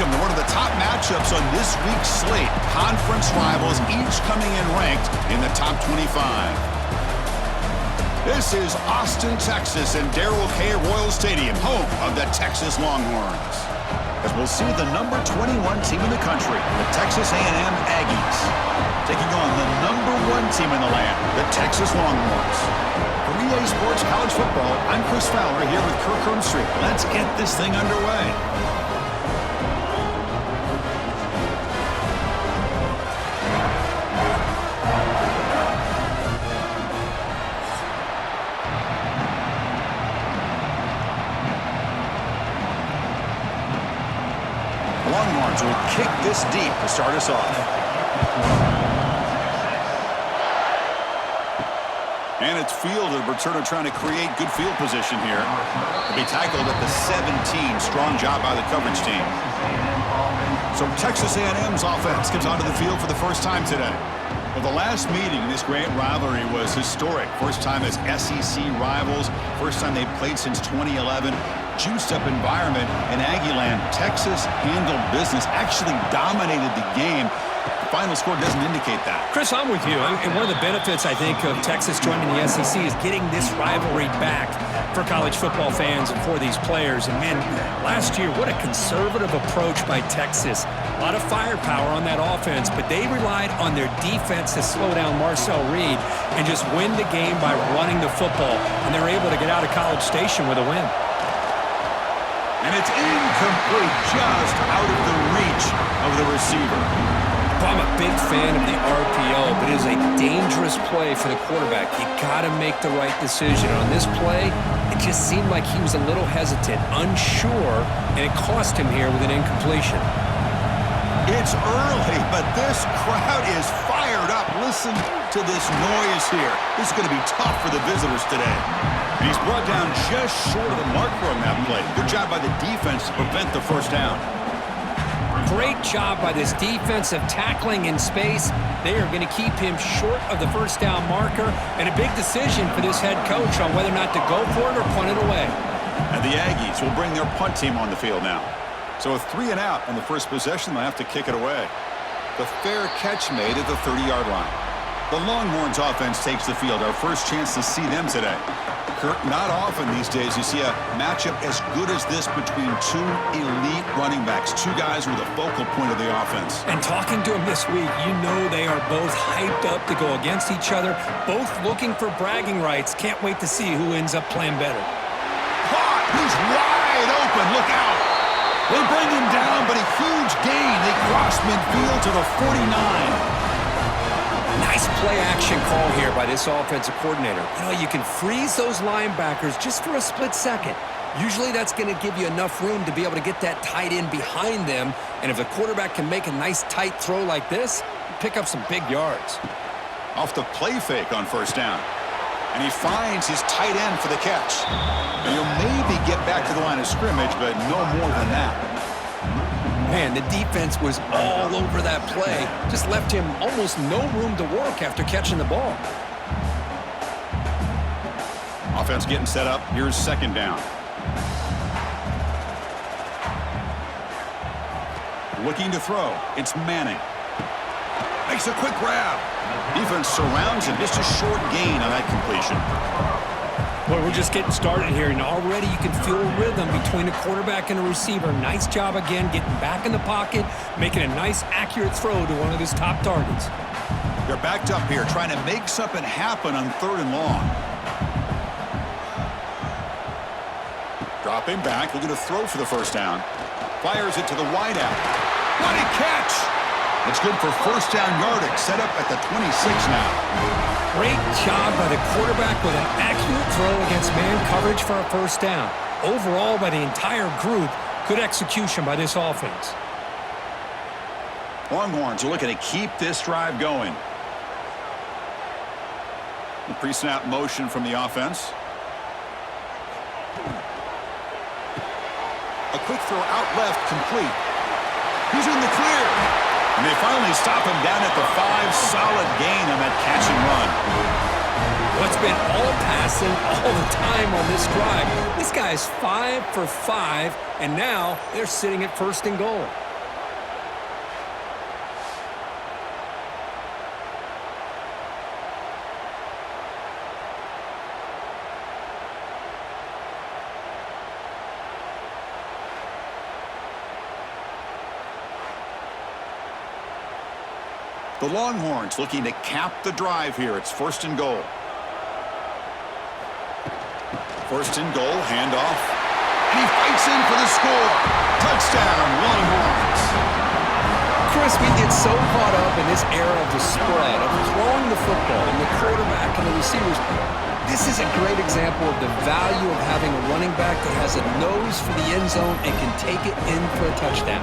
welcome to one of the top matchups on this week's slate. Conference rivals, each coming in ranked in the top 25. This is Austin, Texas, and Darrell K. Royal Stadium, home of the Texas Longhorns. As we'll see the number 21 team in the country, the Texas A&M Aggies, taking on the number 1 team in the land, the Texas Longhorns. For EA Sports College Football, I'm Chris Fowler here with Kirk Hermstreet. Let's get this thing underway. Longhorns will kick this deep to start us off. And it's field, and returner trying to create good field position here. He'll be tackled at the 17. Strong job by the coverage team. So Texas A&M's offense comes onto the field for the first time today. Well, the last meeting in this great rivalry was historic. First time as SEC rivals. First time they've played since 2011. Juiced up environment in Aggieland. Texas handled business, actually dominated the game. The final score doesn't indicate that. Chris, I'm with you. And one of the benefits, I think, of Texas joining the SEC is getting this rivalry back for college football fans and for these players. And, man, last year, what a conservative approach by Texas. A lot of firepower on that offense, but they relied on their defense to slow down Marcel Reed and just win the game by running the football. And they're able to get out of College Station with a win. And it's incomplete, just out of the reach of the receiver. I'm a big fan of the RPO, but it is a dangerous play for the quarterback. You got to make the right decision. On this play, it just seemed like he was a little hesitant, unsure, and it cost him here with an incompletion. It's early, but this crowd is fired up. Listen to this noise here. This is going to be tough for the visitors today. And he's brought down just short of the marker on that play. Good job by the defense to prevent the first down. Great job by this defensive tackling in space. They are going to keep him short of the first down marker, and a big decision for this head coach on whether or not to go for it or punt it away. And the Aggies will bring their punt team on the field now. So a 3 and out on the first possession, they'll have to kick it away. The fair catch made at the 30-yard line. The Longhorns offense takes the field. Our first chance to see them today. Kurt, not often these days you see a matchup as good as this between two elite running backs, two guys with a focal point of the offense. And talking to them this week, you know they are both hyped up to go against each other, both looking for bragging rights. Can't wait to see who ends up playing better. Caught! He's wide open. Look out! They bring him down, but a huge gain. They cross midfield to the 49. Nice play-action call here by this offensive coordinator. You know, you can freeze those linebackers just for a split second. Usually that's going to give you enough room to be able to get that tight end behind them. And if the quarterback can make a nice tight throw like this, pick up some big yards. Off the play fake on first down. And he finds his tight end for the catch. And he'll maybe get back to the line of scrimmage, but no more than that. Man, the defense was all over that play. Just left him almost no room to work after catching the ball. Offense getting set up. Here's second down. Looking to throw. It's Manning. Makes a quick grab. Defense surrounds him. Just a short gain on that completion. Well, we're just getting started here, and already you can feel a rhythm between the quarterback and the receiver. Nice job again getting back in the pocket, making a nice, accurate throw to one of his top targets. They're backed up here, trying to make something happen on 3rd and long. Dropping back, looking to throw for the first down. Fires it to the wideout. What a catch! It's good for first down yardage, set up at the 26 now. Great job by the quarterback with an accurate throw against man coverage for a first down. Overall, by the entire group, good execution by this offense. Longhorns are looking to keep this drive going. The pre-snap motion from the offense. A quick throw out left, complete. He's in the clear. And they finally stop him down at the 5. Solid gain on that catch and run. Well, it's been all passing all the time on this drive. This guy is 5 for 5, and now they're sitting at 1st and goal. The Longhorns looking to cap the drive here. It's 1st and goal. 1st and goal, handoff. And he fights in for the score. Touchdown, Longhorns. Chris, we get so caught up in this era of the spread, of throwing the football and the quarterback and the receivers. This is a great example of the value of having a running back that has a nose for the end zone and can take it in for a touchdown.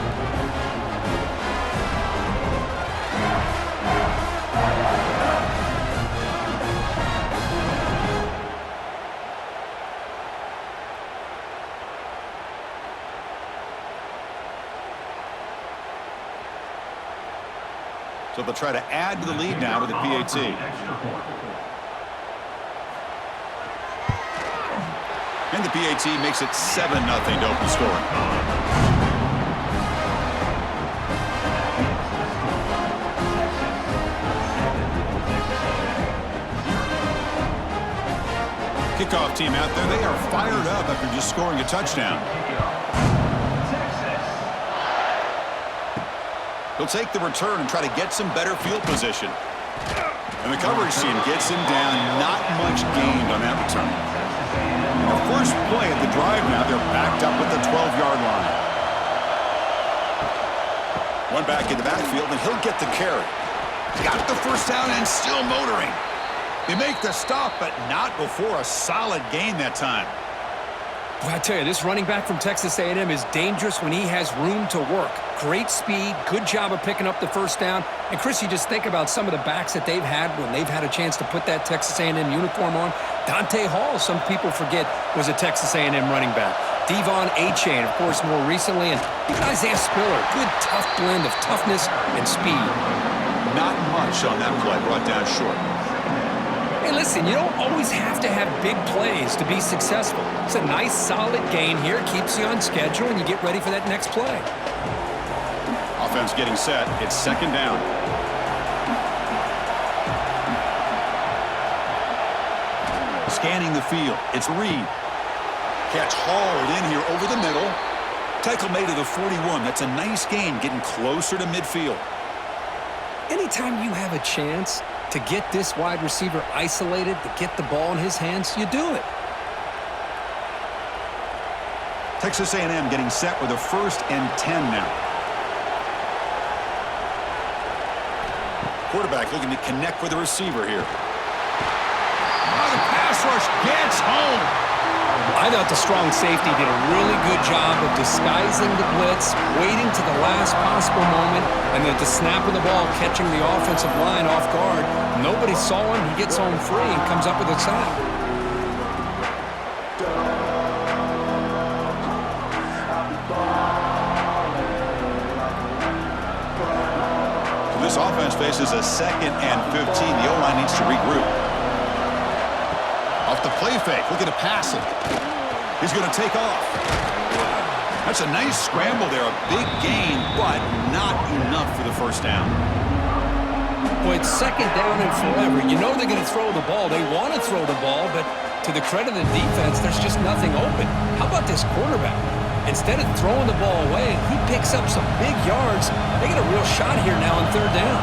So they'll try to add to the lead now with the PAT. And the PAT makes it 7-0 to open scoring. Kickoff team out there, they are fired up after just scoring a touchdown. He'll take the return and try to get some better field position. And the coverage team gets him down. Not much gained on that return. And the first play of the drive now, they're backed up at the 12-yard line. One back in the backfield, and he'll get the carry. Got the first down and still motoring. They make the stop, but not before a solid gain that time. Well, I tell you, this running back from Texas A&M is dangerous when he has room to work. Great speed, good job of picking up the first down. And, Chris, you just think about some of the backs that they've had when they've had a chance to put that Texas A&M uniform on. Dante Hall, some people forget, was a Texas A&M running back. Devon Achane, of course, more recently. And even Isaiah Spiller, good, tough blend of toughness and speed. Not much on that play, brought down short. Hey, listen, you don't always have to have big plays to be successful. It's a nice, solid gain here. Keeps you on schedule, and you get ready for that next play. Offense getting set. It's 2nd down. Scanning the field. It's Reed. Catch hauled in here over the middle. Tackle made to the 41. That's a nice gain, getting closer to midfield. Anytime you have a chance to get this wide receiver isolated, to get the ball in his hands, you do it. Texas A&M getting set with a 1st and 10 now. Quarterback looking to connect with the receiver here. Oh, the pass rush gets home. I thought the strong safety did a really good job of disguising the blitz, waiting to the last possible moment, and then at the snap of the ball, catching the offensive line off guard. Nobody saw him. He gets home free and comes up with a sack. This offense faces a 2nd and 15. The O-line needs to regroup. Off the play fake, looking to pass it. He's going to take off. That's a nice scramble there, a big gain, but not enough for the first down. Boy, it's 2nd down and forever. You know they're going to throw the ball. They want to throw the ball, but to the credit of the defense, there's just nothing open. How about this quarterback? Instead of throwing the ball away, he picks up some big yards. They get a real shot here now on 3rd down.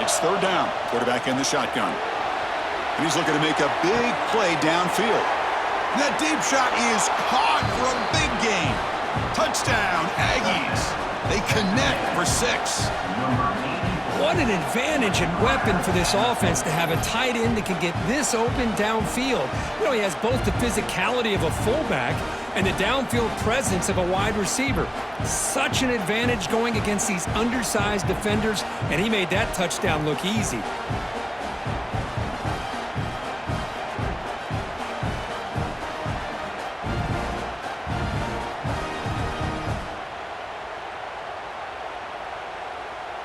It's 3rd down. Quarterback in the shotgun. And he's looking to make a big play downfield. And that deep shot is caught for a big gain. Touchdown, Aggies. They connect for 6. What an advantage and weapon for this offense to have a tight end that can get this open downfield. You know, he has both the physicality of a fullback and the downfield presence of a wide receiver. Such an advantage going against these undersized defenders, and he made that touchdown look easy.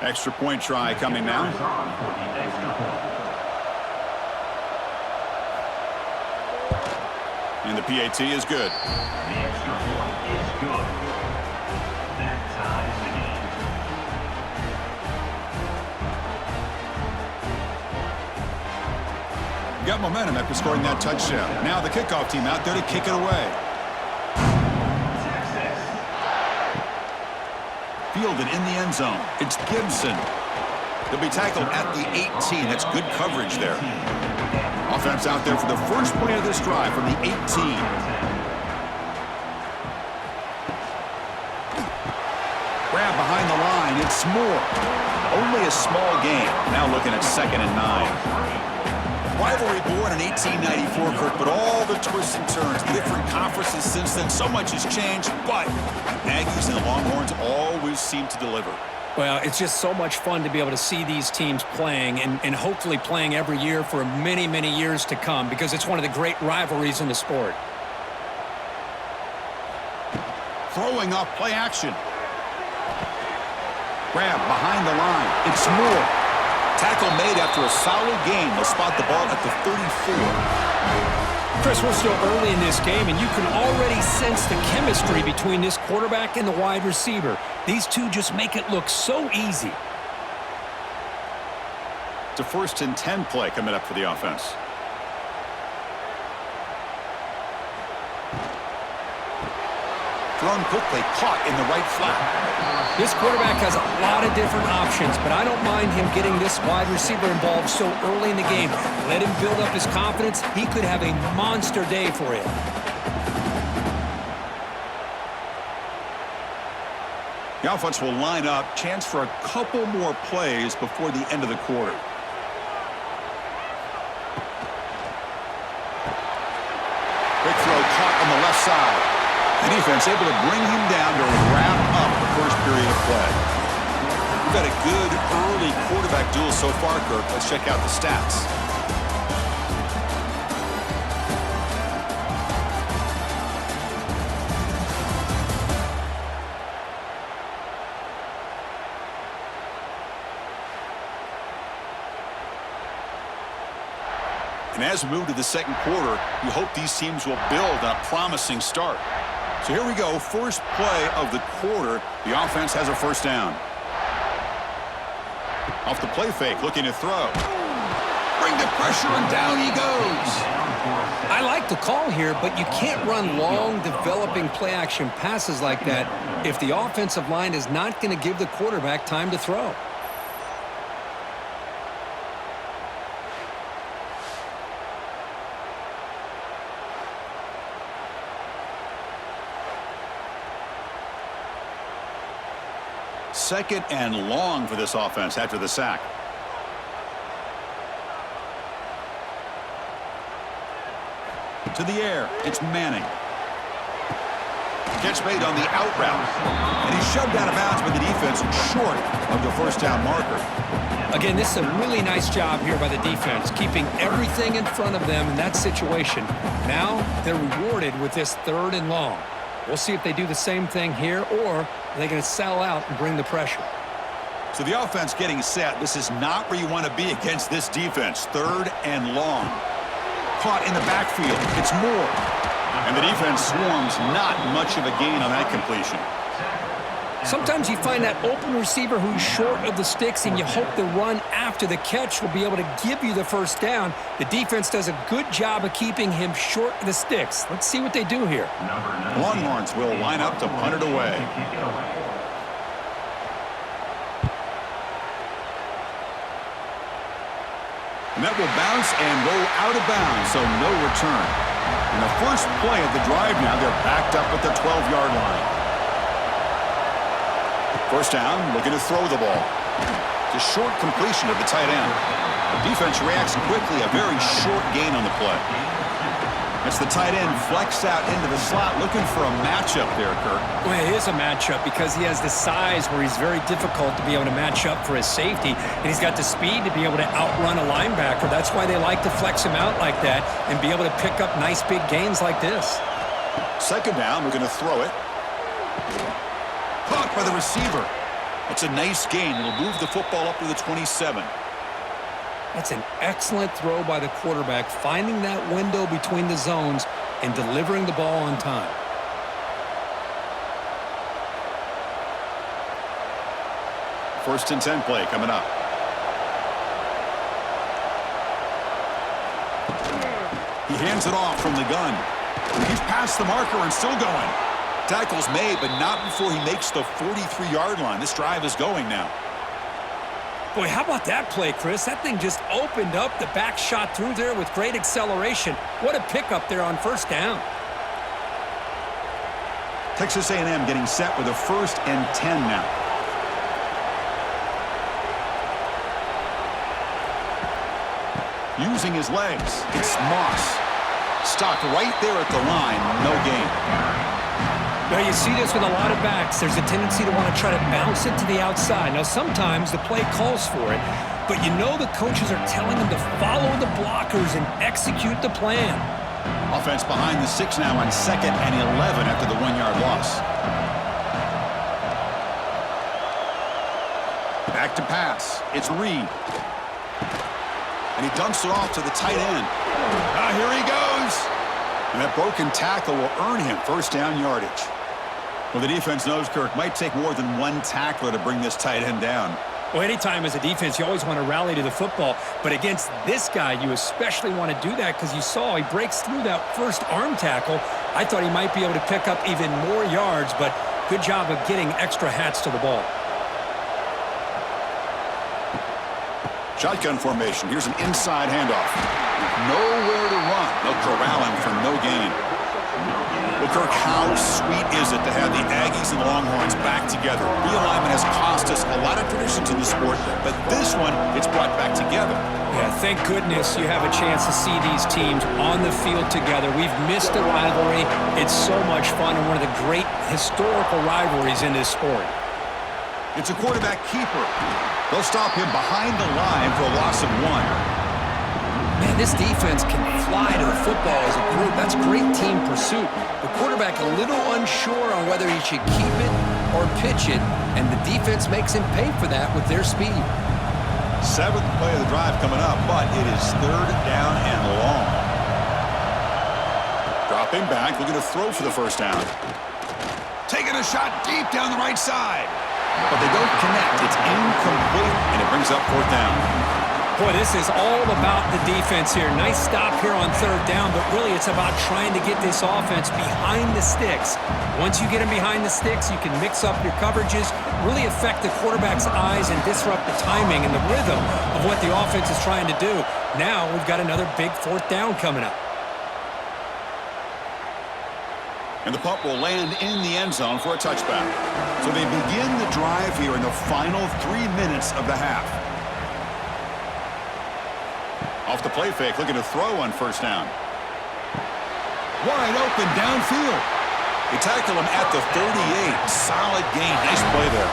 Extra point try coming now. And the PAT is good. The extra point is good. That ties the game. Got momentum after scoring that touchdown. Now the kickoff team out there to kick it away. fielded in the end zone. It's Gibson. He'll be tackled at the 18. That's good coverage there. Offense out there for the first play of this drive from the 18. Grab behind the line. It's Moore. Only a small gain. Now looking at 2nd and 9. Rivalry born in 1894, Kirk, but all the twists and turns, different conferences since then. So much has changed, but Aggies and the Longhorns always seem to deliver. Well, it's just so much fun to be able to see these teams playing and hopefully playing every year for many, many years to come because it's one of the great rivalries in the sport. Throwing off play action. Grab behind the line. It's Moore. Tackle made after a solid gain. They'll spot the ball at the 34. Chris, we're still early in this game, and you can already sense the chemistry between this quarterback and the wide receiver. These two just make it look so easy. It's a 1st and 10 play coming up for the offense. Thrown quickly, caught in the right flat. This quarterback has a lot of different options, but I don't mind him getting this wide receiver involved so early in the game. Let him build up his confidence. He could have a monster day for him. The offense will line up. Chance for a couple more plays before the end of the quarter. Quick throw caught on the left side. The defense able to bring him down to wrap up the first period of play. We've got a good early quarterback duel so far, Kirk. Let's check out the stats. And as we move to the second quarter, we hope these teams will build on a promising start. So here we go, first play of the quarter. The offense has a first down. Off the play fake, looking to throw. Bring the pressure, and down he goes. I like the call here, but you can't run long, developing play-action passes like that if the offensive line is not going to give the quarterback time to throw. Second and long for this offense after the sack. To the air, it's Manning. Catch made on the out route. And he's shoved out of bounds by the defense short of the first down marker. Again, this is a really nice job here by the defense, keeping everything in front of them in that situation. Now they're rewarded with this 3rd and long. We'll see if they do the same thing here, or are they going to settle out and bring the pressure. So the offense getting set. This is not where you want to be against this defense. 3rd and long. Caught in the backfield. It's Moore. And the defense swarms. Not much of a gain on that completion. Sometimes you find that open receiver who's short of the sticks, and you hope the run after the catch will be able to give you the first down. The defense does a good job of keeping him short of the sticks. Let's see what they do here. The Longhorns will line up to punt it away. And that will bounce and roll out of bounds, so no return. In the first play of the drive now, they're backed up at the 12-yard line. First down, looking to throw the ball. It's a short completion of the tight end. The defense reacts quickly, a very short gain on the play. It's the tight end flexed out into the slot, looking for a matchup there, Kirk. Well, it is a matchup because he has the size where he's very difficult to be able to match up for his safety, and he's got the speed to be able to outrun a linebacker. That's why they like to flex him out like that and be able to pick up nice big gains like this. Second down, we're going to throw it. Caught by the receiver. It's a nice gain. It'll move the football up to the 27. That's an excellent throw by the quarterback, finding that window between the zones and delivering the ball on time. First and 10 play coming up. He hands it off from the gun. He's past the marker and still going. Tackle's made, but not before he makes the 43-yard line. This drive is going now. Boy, how about that play, Chris? That thing just opened up. The back shot through there with great acceleration. What a pickup there on first down. Texas A&M getting set with a 1st and 10 now. Using his legs, it's Moss. Stopped right there at the line, no gain. Now, you see this with a lot of backs. There's a tendency to want to try to bounce it to the outside. Now, sometimes the play calls for it, but you know the coaches are telling them to follow the blockers and execute the plan. Offense behind the 6 now on 2nd and 11 after the 1-yard loss. Back to pass. It's Reed. And he dumps it off to the tight end. Here he goes. And that broken tackle will earn him first down yardage. Well, the defense knows, Kirk, might take more than one tackler to bring this tight end down. Well, anytime as a defense, you always want to rally to the football. But against this guy, you especially want to do that because you saw he breaks through that first arm tackle. I thought he might be able to pick up even more yards, but good job of getting extra hats to the ball. Shotgun formation. Here's an inside handoff. Nowhere to run. They'll corral him for no gain. Well, Kirk, how sweet is it to have the Aggies and Longhorns back together? Realignment has cost us a lot of traditions in the sport, but this one, it's brought back together. Yeah, thank goodness you have a chance to see these teams on the field together. We've missed the rivalry. It's so much fun and one of the great historical rivalries in this sport. It's a quarterback keeper. They'll stop him behind the line for a loss of 1. Man, this defense can fly to the football as a group. That's great team pursuit. The quarterback a little unsure on whether he should keep it or pitch it, and the defense makes him pay for that with their speed. 7th play of the drive coming up, but it is 3rd down and long. Dropping back, looking to throw for the first down. Taking a shot deep down the right side. But they don't connect. It's incomplete, and it brings up 4th down. Boy, this is all about the defense here. Nice stop here on 3rd down, but really it's about trying to get this offense behind the sticks. Once you get them behind the sticks, you can mix up your coverages, really affect the quarterback's eyes and disrupt the timing and the rhythm of what the offense is trying to do. Now we've got another big 4th down coming up. And the punt will land in the end zone for a touchback. So they begin the drive here in the final 3 minutes of the half. Off the play fake, looking to throw on 1st down. Wide open downfield. They tackle him at the 38. Solid gain. Nice play there.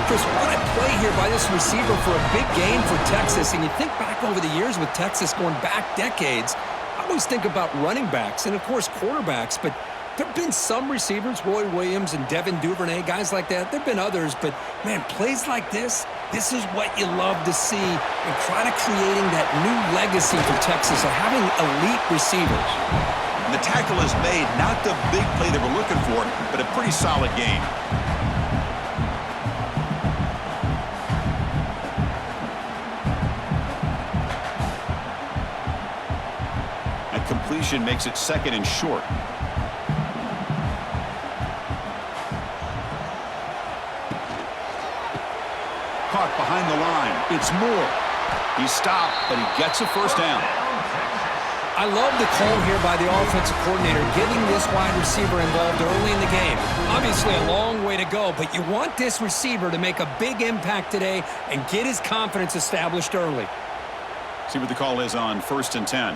Chris, what a play here by this receiver for a big gain for Texas. And you think back over the years with Texas going back decades, I always think about running backs and, of course, quarterbacks. But there have been some receivers, Roy Williams and Devin Duvernay, guys like that. There have been others. But, man, plays like this is what you love to see and kind of creating that new legacy for Texas of having elite receivers. And the tackle is made, not the big play they were looking for, but a pretty solid gain. And completion makes it 2nd and short. Caught behind the line. It's Moore. He stopped, but he gets a first down. I love the call here by the offensive coordinator, getting this wide receiver involved early in the game. Obviously a long way to go, but you want this receiver to make a big impact today and get his confidence established early. See what the call is on 1st and 10.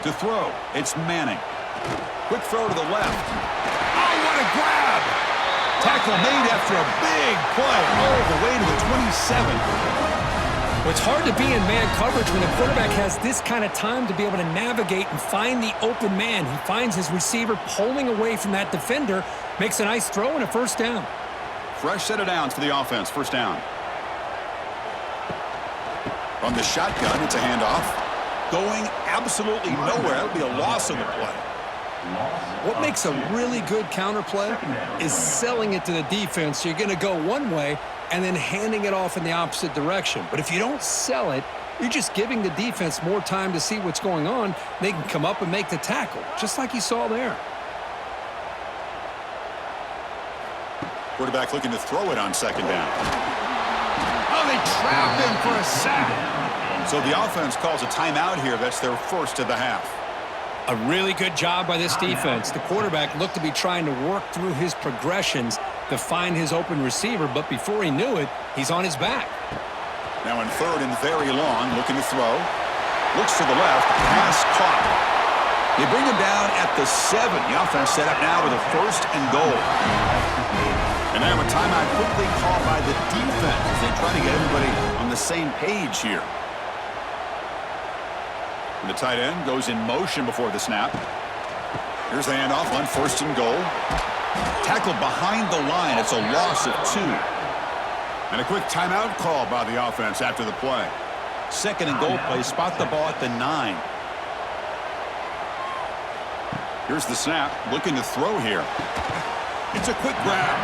To throw, it's Manning. Quick throw to the left. Oh, what a grab! Tackle made after a big play all the way to the 27. Well, it's hard to be in man coverage when the quarterback has this kind of time to be able to navigate and find the open man. He finds his receiver pulling away from that defender, makes a nice throw and a first down. Fresh set of downs for the offense. First down. From the shotgun, it's a handoff. Going absolutely nowhere. That would be a loss of the play. What makes a really good counter play is selling it to the defense. So you're going to go one way and then handing it off in the opposite direction. But if you don't sell it, You're just giving the defense more time to see what's going on. They can come up and make the tackle, just like you saw there. Quarterback looking to throw it on second down. Oh, they trap him for a sack. So the offense calls a timeout here. That's their first of the half. A really good job by this defense. The quarterback looked to be trying to work through his progressions to find his open receiver, but before he knew it, he's on his back. Now in third and very long, looking to throw. Looks to the left, pass caught. They bring him down at the 7. The offense set up now with a first and goal. And now a timeout quickly called by the defense as they try to get everybody on the same page here. And the tight end goes in motion before the snap. Here's the handoff on first and goal. Tackled behind the line. It's a loss of 2. And a quick timeout call by the offense after the play. Second and goal play. Spot the ball at the 9. Here's the snap. Looking to throw here. It's a quick grab.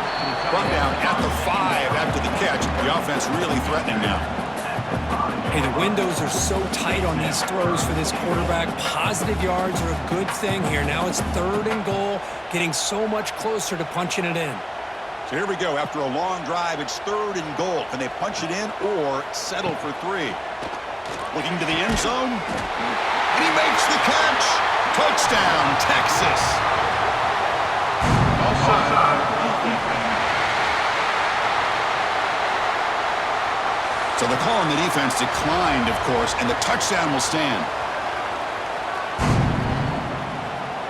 Brought down at the 5 after the catch. The offense really threatening now. Hey, the windows are so tight on these throws for this quarterback. Positive yards are a good thing here. Now it's third and goal, getting so much closer to punching it in. So here we go. After a long drive, it's third and goal. Can they punch it in or settle for 3? Looking to the end zone. And he makes the catch. Touchdown, Texas. So the call on the defense declined, of course, and the touchdown will stand.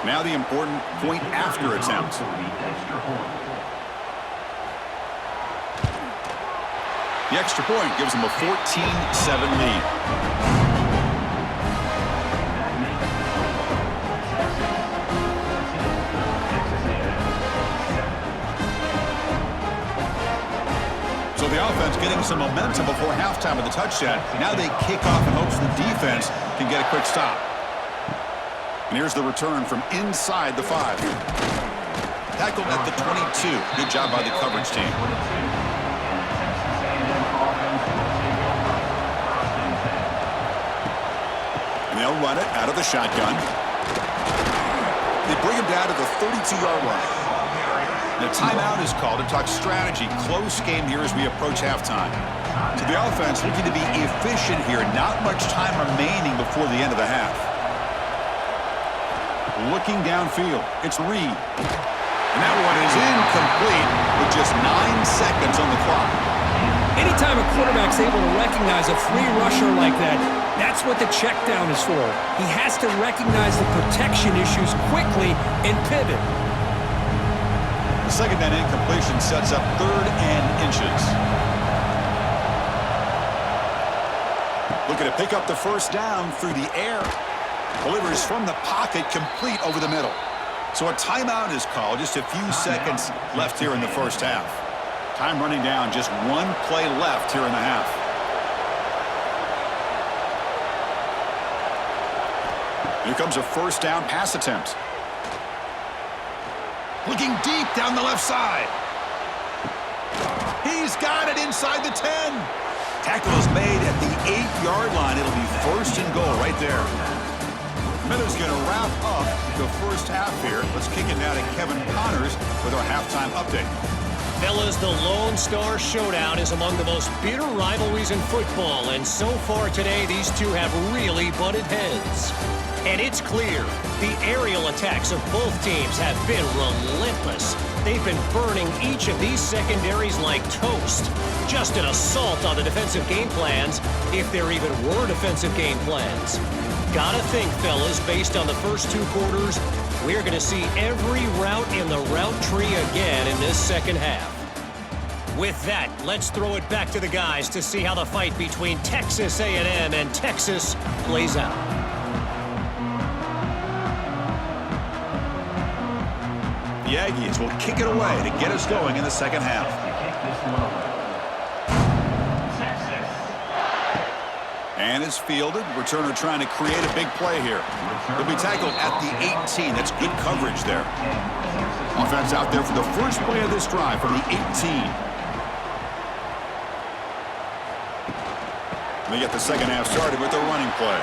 Now the important point after attempt. The extra point gives them a 14-7 lead. So the offense getting some momentum before halftime with the touchdown. Now they kick off in hopes the defense can get a quick stop. And here's the return from inside the 5. Tackled at the 22. Good job by the coverage team. And they'll run it out of the shotgun. They bring him down to the 32-yard line. The timeout is called to talk strategy. Close game here as we approach halftime. So the offense looking to be efficient here. Not much time remaining before the end of the half. Looking downfield. It's Reed. And that one is incomplete with just 9 seconds on the clock. Anytime a quarterback's able to recognize a free rusher like that, that's what the check down is for. He has to recognize the protection issues quickly and pivot. Second down incompletion sets up third and inches. Looking to pick up the first down through the air. Delivers from the pocket, complete over the middle. So a timeout is called. Just a few seconds left here in the first half. Time running down. Just 1 play left here in the half. Here comes a first down pass attempt. Looking deep down the left side. He's got it inside the 10. Tackle is made at the 8-yard line. It'll be first and goal right there. Miller's going to wrap up the first half here. Let's kick it now to Kevin Connors with our halftime update. Fellas, the Lone Star Showdown is among the most bitter rivalries in football, and so far today, these two have really butted heads. And it's clear, the aerial attacks of both teams have been relentless. They've been burning each of these secondaries like toast. Just an assault on the defensive game plans, if there even were defensive game plans. Gotta think, fellas, based on the first 2 quarters, we're gonna see every route in the route tree again in this second half. With that, let's throw it back to the guys to see how the fight between Texas A&M and Texas plays out. The Aggies will kick it away to get us going in the second half. And it's fielded. Returner trying to create a big play here. He'll be tackled at the 18. That's good coverage there. Offense out there for the first play of this drive from the 18. They get the second half started with their running play.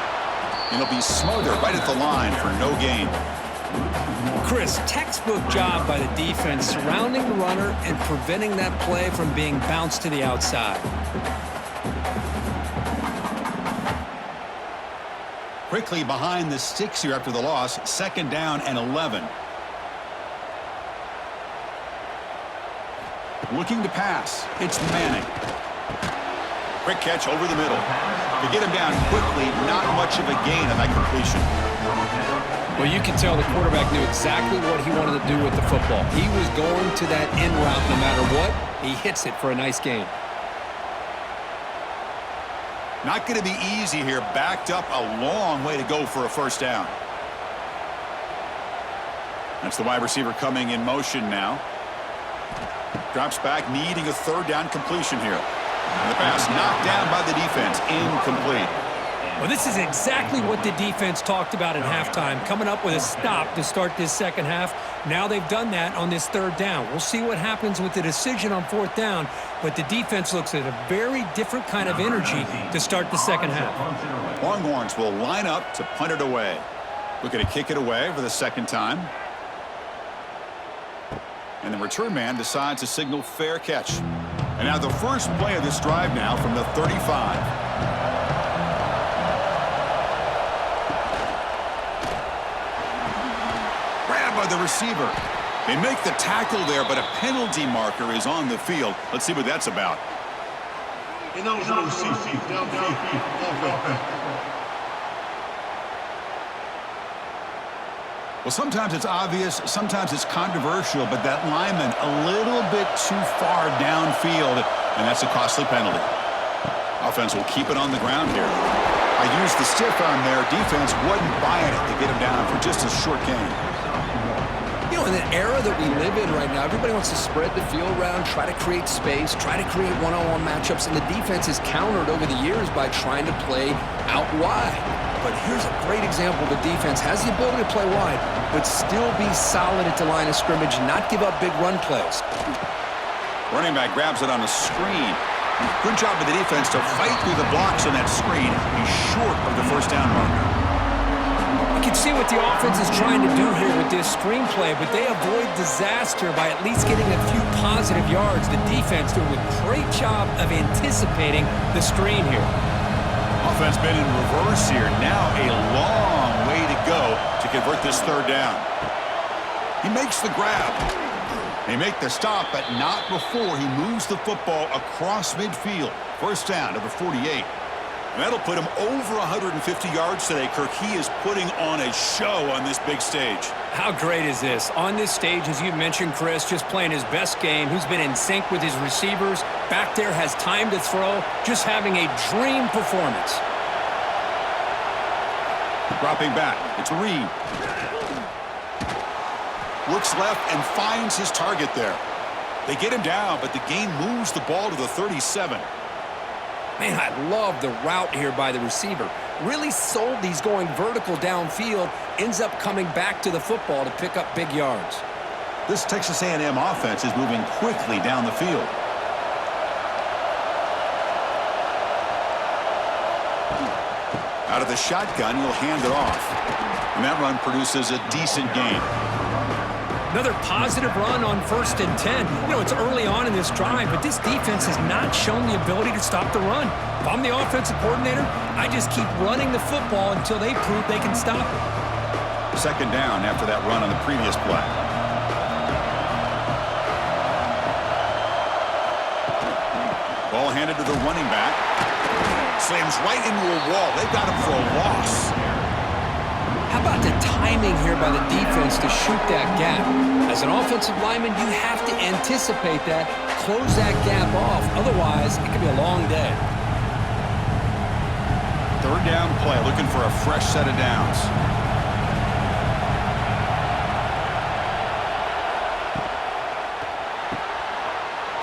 And it'll be smothered right at the line for no gain. Chris, textbook job by the defense surrounding the runner and preventing that play from being bounced to the outside. Quickly behind the sticks here after the loss. 2nd down and 11. Looking to pass. It's Manning. Quick catch over the middle. To get him down quickly, not much of a gain on that completion. Well, you can tell the quarterback knew exactly what he wanted to do with the football. He was going to that in route no matter what. He hits it for a nice gain. Not going to be easy here. Backed up a long way to go for a first down. That's the wide receiver coming in motion now. Drops back, needing a 3rd down completion here. And the pass knocked down by the defense. Incomplete. Well, this is exactly what the defense talked about at halftime, coming up with a stop to start this second half. Now they've done that on this 3rd down. We'll see what happens with the decision on 4th down, but the defense looks at a very different kind of energy to start the second half. Longhorns will line up to punt it away. Looking to kick it away for the 2nd time. And the return man decides to signal fair catch. And now the first play of this drive now from the 35. By the receiver. They make the tackle there, but a penalty marker is on the field. Let's see what that's about. Well, sometimes it's obvious, sometimes it's controversial, but that lineman a little bit too far downfield, and that's a costly penalty. Offense will keep it on the ground here. I used the stiff arm there. Defense wasn't buying it to get him down for just a short gain. You know, in the era that we live in right now, everybody wants to spread the field around, try to create space, try to create one-on-one matchups, and the defense is countered over the years by trying to play out wide. But here's a great example. The defense has the ability to play wide, but still be solid at the line of scrimmage and not give up big run plays. Running back grabs it on a screen. Good job by the defense to fight through the blocks on that screen. He's short of the first down marker. You can see what the offense is trying to do here with this screenplay, but they avoid disaster by at least getting a few positive yards. The defense doing a great job of anticipating the screen here. Offense been in reverse here. Now a long way to go to convert this 3rd down. He makes the grab. They make the stop, but not before he moves the football across midfield. First down to the 48. And that'll put him over 150 yards today, Kirk. He is putting on a show on this big stage. How great is this? On this stage, as you mentioned, Chris, just playing his best game. He's been in sync with his receivers. Back there, has time to throw. Just having a dream performance. Dropping back. It's Reed. Looks left and finds his target there. They get him down, but the gain moves the ball to the 37. Man, I love the route here by the receiver. Really sold these going vertical downfield. Ends up coming back to the football to pick up big yards. This Texas A&M offense is moving quickly down the field. Out of the shotgun, he'll hand it off. And that run produces a decent gain. Another positive run on 1st and 10. You know, it's early on in this drive, but this defense has not shown the ability to stop the run. If I'm the offensive coordinator, I just keep running the football until they prove they can stop it. 2nd down after that run on the previous play. Ball handed to the running back. Slams right into a wall. They've got him for a loss. How about the timing here by the defense to shoot that gap? As an offensive lineman, you have to anticipate that, close that gap off. Otherwise, it could be a long day. 3rd down play, looking for a fresh set of downs.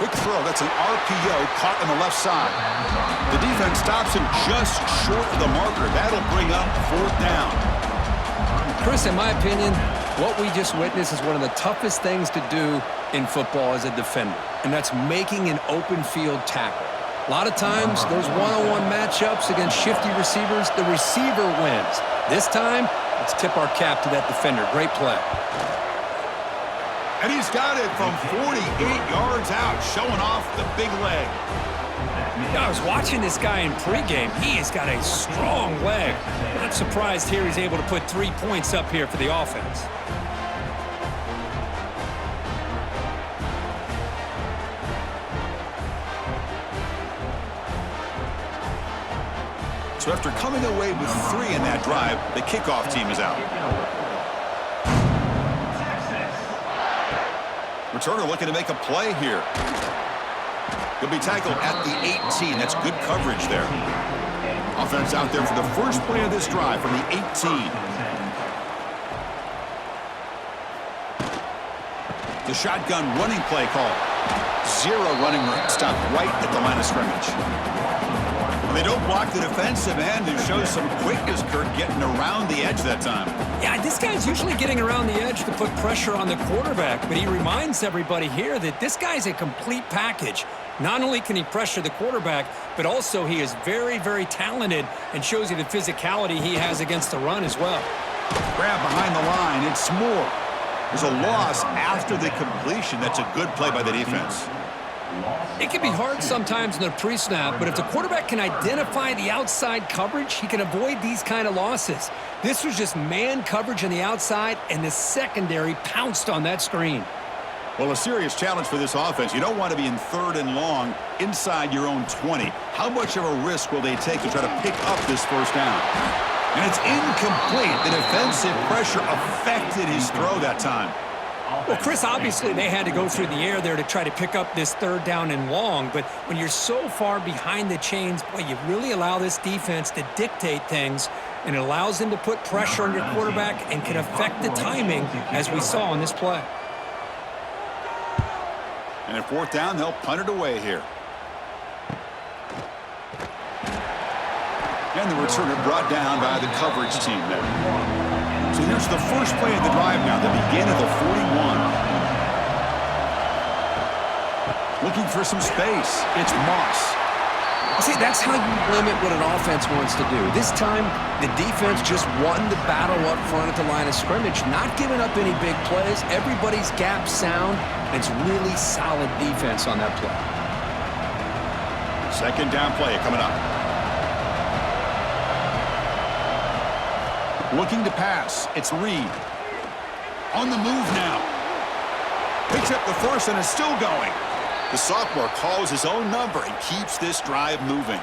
Quick throw. That's an RPO caught on the left side. The defense stops him just short of the marker. That'll bring up 4th down. Chris, in my opinion, what we just witnessed is one of the toughest things to do in football as a defender, and that's making an open field tackle. A lot of times, those one-on-one matchups against shifty receivers, the receiver wins. This time, let's tip our cap to that defender. Great play. And he's got it from 48 yards out, showing off the big leg. I was watching this guy in pregame. He has got a strong leg. Not surprised here he's able to put 3 points up here for the offense. So after coming away with 3 in that drive, the kickoff team is out. Returner looking to make a play here. He'll be tackled at the 18. That's good coverage there. Offense out there for the first play of this drive from the 18. The shotgun running play call. 0 running room. Stopped right at the line of scrimmage. They don't block the defensive end and show some quickness, Kurt, getting around the edge that time. Yeah, this guy's usually getting around the edge to put pressure on the quarterback, but he reminds everybody here that this guy's a complete package. Not only can he pressure the quarterback, but also he is very, very talented and shows you the physicality he has against the run as well. Grab behind the line. It's more. There's a loss after the completion. That's a good play by the defense. It can be hard sometimes in the pre-snap, but if the quarterback can identify the outside coverage, he can avoid these kind of losses. This was just man coverage on the outside, and the secondary pounced on that screen. Well, a serious challenge for this offense. You don't want to be in 3rd and long inside your own 20. How much of a risk will they take to try to pick up this first down? And it's incomplete. The defensive pressure affected his throw that time. Well, Chris, obviously they had to go through the air there to try to pick up this 3rd down and long, but when you're so far behind the chains, boy, you really allow this defense to dictate things, and it allows them to put pressure on your quarterback and can affect the timing, as we saw on this play. And at 4th down, they'll punt it away here. And the returner brought down by the coverage team there. So here's the first play of the drive now, the beginning of the 41. Looking for some space. It's Moss. See, that's how you limit what an offense wants to do. This time, the defense just won the battle up front at the line of scrimmage, not giving up any big plays. Everybody's gap sound. It's really solid defense on that play. 2nd down play coming up. Looking to pass. It's Reed. On the move now. Picks up the first and is still going. The sophomore calls his own number and keeps this drive moving.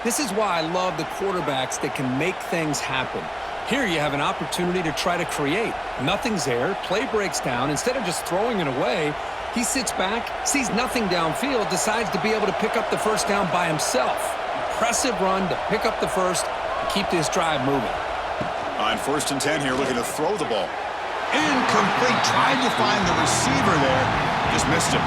This is why I love the quarterbacks that can make things happen. Here you have an opportunity to try to create. Nothing's there. Play breaks down. Instead of just throwing it away, he sits back, sees nothing downfield, decides to be able to pick up the first down by himself. Impressive run to pick up the first and keep this drive moving. On 1st and 10 here, looking to throw the ball. Incomplete. Tried to find the receiver there. Just missed him.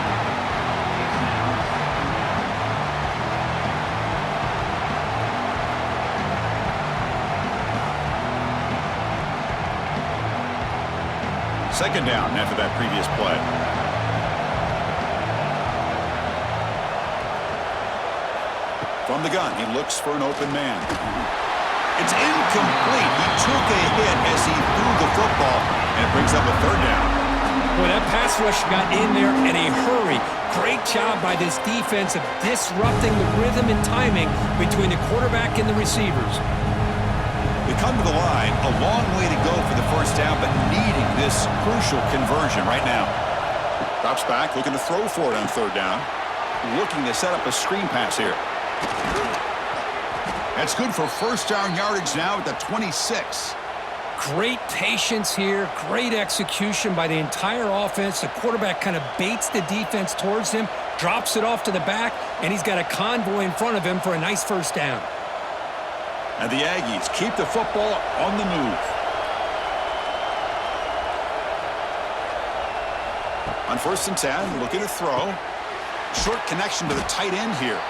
Second down after that previous play. From the gun, he looks for an open man. It's incomplete. He took a hit as he threw the football, and it brings up a 3rd down. Boy, that pass rush got in there in a hurry. Great job by this defense of disrupting the rhythm and timing between the quarterback and the receivers. They come to the line, a long way to go for the first down, but needing this crucial conversion right now. Drops back, looking to throw for it on 3rd down. Looking to set up a screen pass here. That's good for first down yardage now at the 26. Great patience here, great execution by the entire offense. The quarterback kind of baits the defense towards him, drops it off to the back, and he's got a convoy in front of him for a nice first down. And the Aggies keep the football on the move. On 1st and 10, looking to throw. Short connection to the tight end here.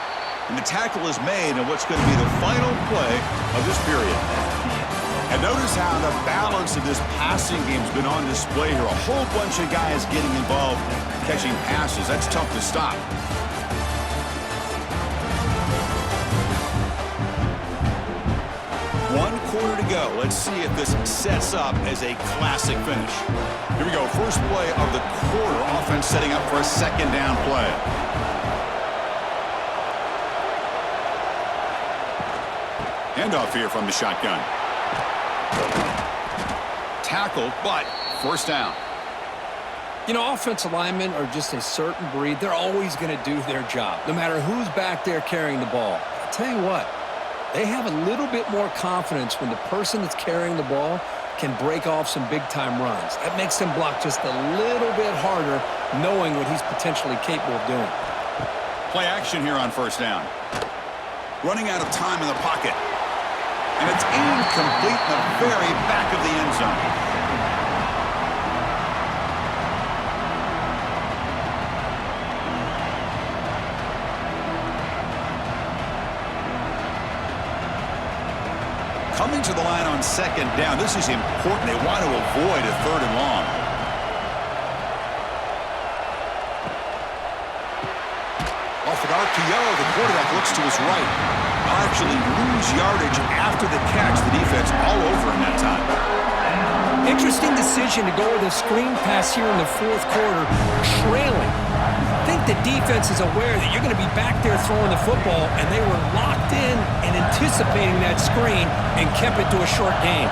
And the tackle is made in what's going to be the final play of this period. And notice how the balance of this passing game has been on display here. A whole bunch of guys getting involved, catching passes. That's tough to stop. quarter to go. Let's see if this sets up as a classic finish. Here we go. First play of the quarter. Offense setting up for a second down play. Handoff here from the shotgun. Tackle, but first down. You know, offensive linemen are just a certain breed. They're always going to do their job, no matter who's back there carrying the ball. I'll tell you what, they have a little bit more confidence when the person that's carrying the ball can break off some big-time runs. That makes them block just a little bit harder, knowing what he's potentially capable of doing. Play action here on first down. Running out of time in the pocket. And it's incomplete in the very back of the end zone. Coming to the line on second down. This is important. They want to avoid a third and long. Off an RPO, the quarterback looks to his right. They'll actually lose yardage after the catch. The defense all over in that time. Interesting decision to go with a screen pass here in the fourth quarter, trailing. I think the defense is aware that you're going to be back there throwing the football, and they were locked in and anticipating that screen and kept it to a short gain.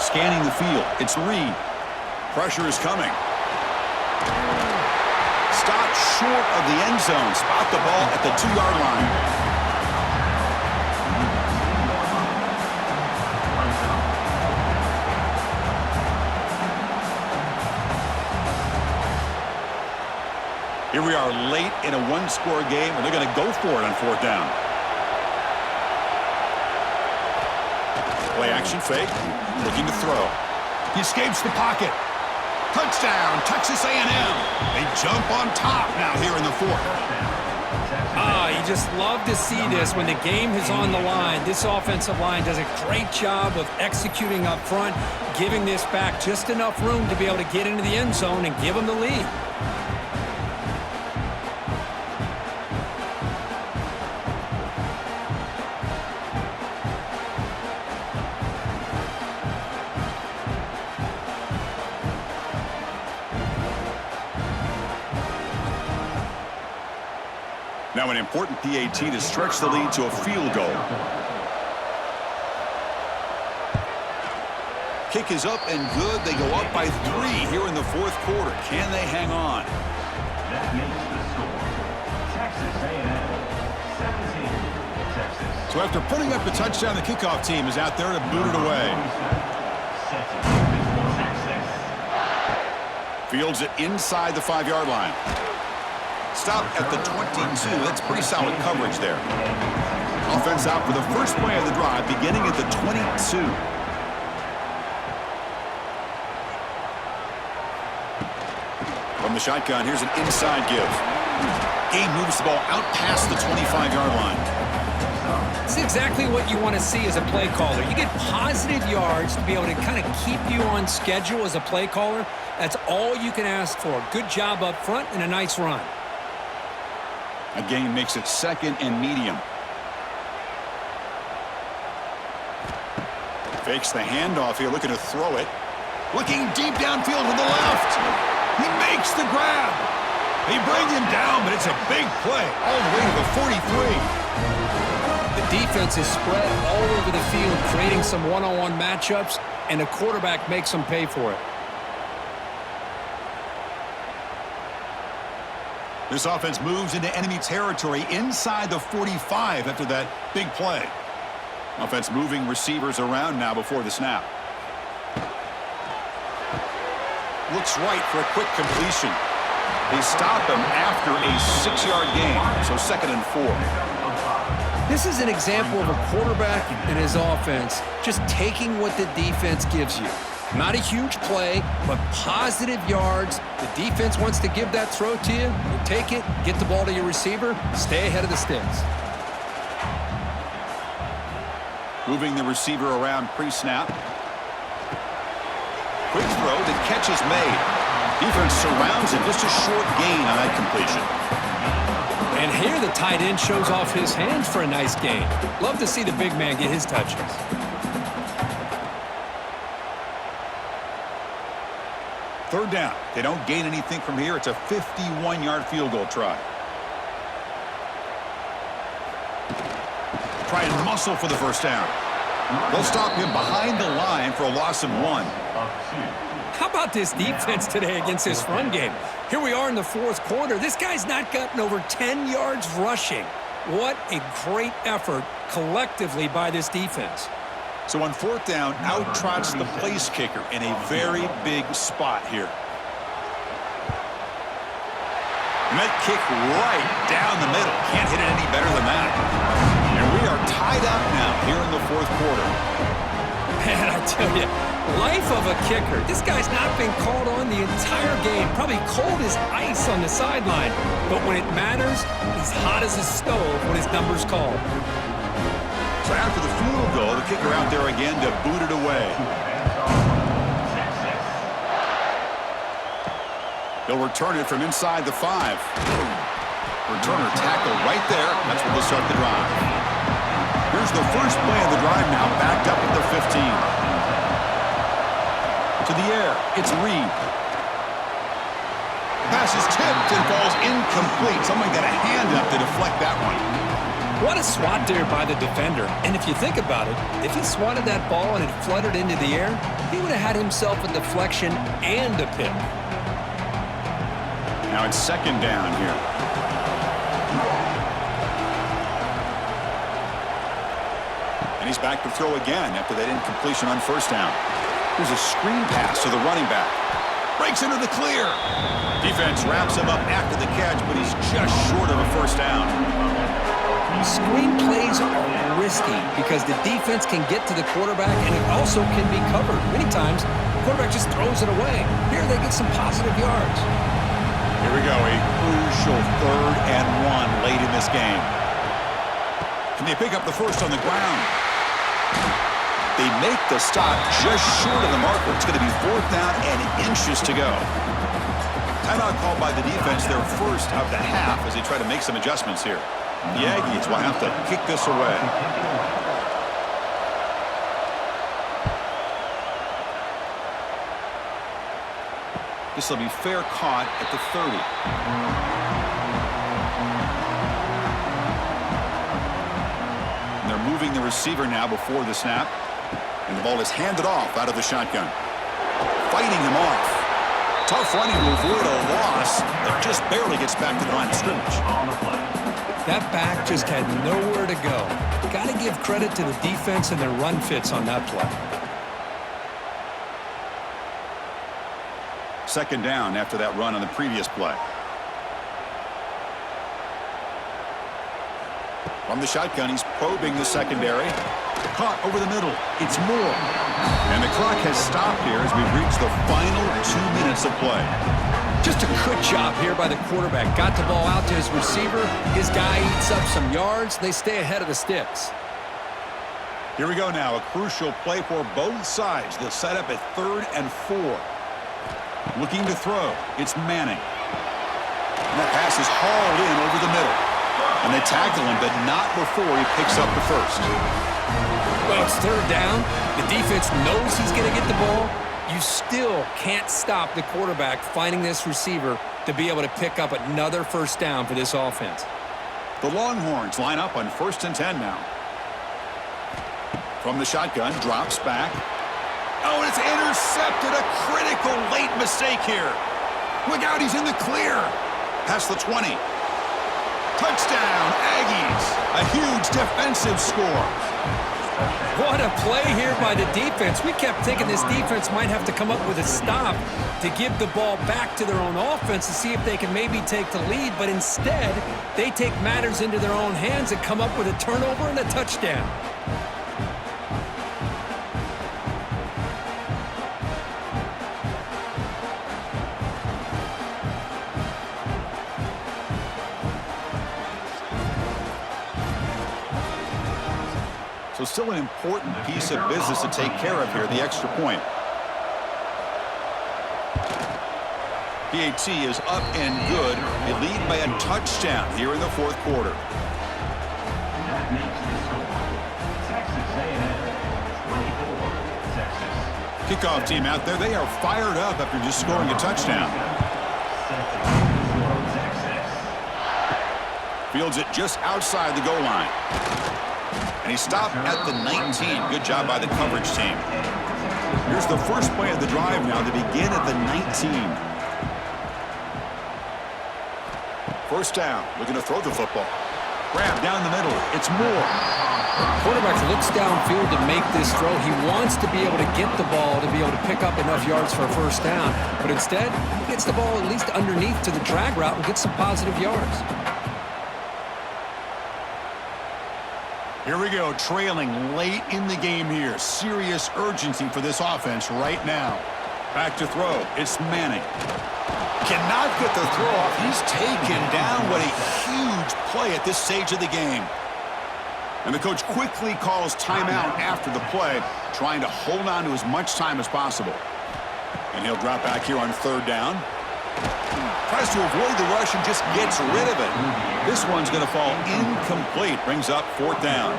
Scanning the field. It's Reed. Pressure is coming. Stopped short of the end zone. Spot the ball at the 2-yard line. Here we are late in a one-score game, and they're going to go for it on fourth down. Play action fake. Looking to throw. He escapes the pocket. Touchdown, Texas A&M. They jump on top now here in the fourth. You just love to see this when the game is on the line. This offensive line does a great job of executing up front, giving this back just enough room to be able to get into the end zone and give them the lead. Now an important PAT to stretch the lead to a field goal. Kick is up and good. They go up by 3 here in the fourth quarter. Can they hang on? That makes the score. Texas A&M 17. Texas. So after putting up the touchdown, the kickoff team is out there to boot it away. Texas. Fields it inside the 5-yard line. Stop at the 22. That's pretty solid coverage there. Offense out for the first play of the drive, beginning at the 22. From the shotgun, here's an inside give. Game moves the ball out past the 25-yard line. This is exactly what you want to see as a play caller. You get positive yards to be able to kind of keep you on schedule as a play caller. That's all you can ask for. Good job up front and a nice run. Again, makes it second and medium. Fakes the handoff here, looking to throw it. Looking deep downfield to the left. He makes the grab. They bring him down, but it's a big play all the way to the 43. The defense is spread all over the field, creating some one-on-one matchups, and the quarterback makes them pay for it. This offense moves into enemy territory inside the 45 after that big play. Offense moving receivers around now before the snap. Looks right for a quick completion. They stop him after a 6-yard gain, so second and 4. This is an example of a quarterback and his offense just taking what the defense gives you. Not a huge play, but positive yards. The defense wants to give that throw to you. You take it, get the ball to your receiver, stay ahead of the sticks. Moving the receiver around pre-snap. Quick throw, the catch is made. Defense surrounds him, just a short gain on that completion. And here the tight end shows off his hands for a nice gain. Love to see the big man get his touches. Third down. They don't gain anything from here. It's a 51-yard field goal try. Try and muscle for the first down. They'll stop him behind the line for a loss of 1. How about this defense today against this run game? Here we are in the fourth quarter. This guy's not gotten over 10 yards rushing. What a great effort collectively by this defense. So on fourth down, out trots the place kicker in a very big spot here. And that kick right down the middle. Can't hit it any better than that. And we are tied up now here in the fourth quarter. Man, I tell you, life of a kicker. This guy's not been called on the entire game. Probably cold as ice on the sideline. But when it matters, he's hot as a stove when his number's called. So after the field goal, the kicker out there again to boot it away. He'll return it from inside the 5. Returner tackled right there. That's where they'll start the drive. Here's the first play of the drive now, backed up at the 15. To the air, it's Reed. Pass is tipped and falls incomplete. Someone got a hand up to deflect that one. What a swat there by the defender. And if you think about it, if he swatted that ball and it fluttered into the air, he would have had himself a deflection and a pick. Now it's second down here. And he's back to throw again after that incompletion on first down. There's a screen pass to the running back. Breaks into the clear. Defense wraps him up after the catch, but he's just short of a first down. Screen plays are risky because the defense can get to the quarterback and it also can be covered. Many times, the quarterback just throws it away. Here they get some positive yards. Here we go, a crucial 3rd and 1 late in this game. Can they pick up the first on the ground? They make the stop just short of the marker. It's going to be 4th down and inches to go. Timeout called by the defense, their first of the half as they try to make some adjustments here. The Aggies will have to kick this away. This will be fair caught at the 30. And they're moving the receiver now before the snap. And the ball is handed off out of the shotgun. Fighting him off. Tough running to avoid a loss that just barely gets back to the line of scrimmage. That back just had nowhere to go. Got to give credit to the defense and their run fits on that play. Second down after that run on the previous play. From the shotgun, he's probing the secondary. Caught over the middle. It's Moore. And the clock has stopped here as we've reached the final 2 minutes of play. Just a good job here by the quarterback. Got the ball out to his receiver. His guy eats up some yards. They stay ahead of the sticks. Here we go now. A crucial play for both sides. They'll set up at 3rd and 4. Looking to throw. It's Manning. And that pass is hauled in over the middle. And they tackle him, but not before he picks up the first. Well, it's 3rd down. The defense knows he's going to get the ball. You still can't stop the quarterback finding this receiver to be able to pick up another first down for this offense. The Longhorns line up on 1st and 10 now. From the shotgun, drops back. Oh, and it's intercepted. A critical late mistake here. Look out, he's in the clear. Past the 20. Touchdown, Aggies. A huge defensive score. What a play here by the defense. We kept thinking this defense might have to come up with a stop to give the ball back to their own offense to see if they can maybe take the lead, but instead, they take matters into their own hands and come up with a turnover and a touchdown. So still an important piece of business to take care of here, the extra point. PAT is up and good. They lead by a touchdown here in the fourth quarter. That makes the score. Texas A&M 24, Texas. Kickoff team out there. They are fired up after just scoring a touchdown. Fields it just outside the goal line. And he stopped at the 19. Good job by the coverage team. Here's the first play of the drive now. They begin at the 19. First down. Looking to throw the football. Grab down the middle. It's Moore. Quarterback looks downfield to make this throw. He wants to be able to get the ball to be able to pick up enough yards for a first down. But instead, he gets the ball at least underneath to the drag route and gets some positive yards. Here we go, trailing late in the game here. Serious urgency for this offense right now. Back to throw. It's Manning. Cannot get the throw off. He's taken down. What a huge play at this stage of the game. And the coach quickly calls timeout after the play, trying to hold on to as much time as possible. And he'll drop back here on third down. Tries to avoid the rush and just gets rid of it. This one's going to fall incomplete. Brings up fourth down.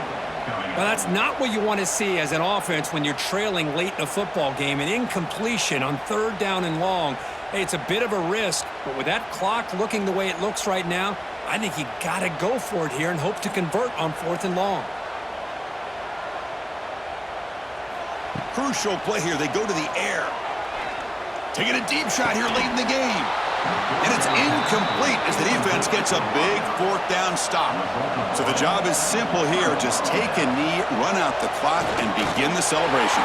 Well, that's not what you want to see as an offense when you're trailing late in a football game. An incompletion on third down and long. Hey, it's a bit of a risk, but with that clock looking the way it looks right now, I think you got to go for it here and hope to convert on fourth and long. Crucial play here. They go to the air. Taking a deep shot here late in the game. And it's incomplete as the defense gets a big fourth down stop. So the job is simple here. Just take a knee, run out the clock, and begin the celebration.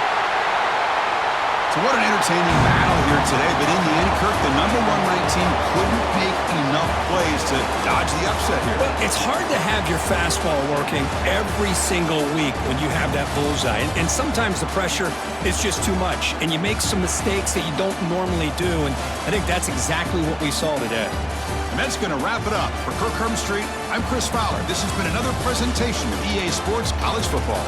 So what an entertaining battle here today. But in the end, Kirk, the number one ranked team couldn't make enough plays to dodge the upset here. Well, it's hard to have your fastball working every single week when you have that bullseye. And sometimes the pressure is just too much. And you make some mistakes that you don't normally do. And I think that's exactly what we saw today. And that's going to wrap it up. For Kirk Street, I'm Chris Fowler. This has been another presentation of EA Sports College Football.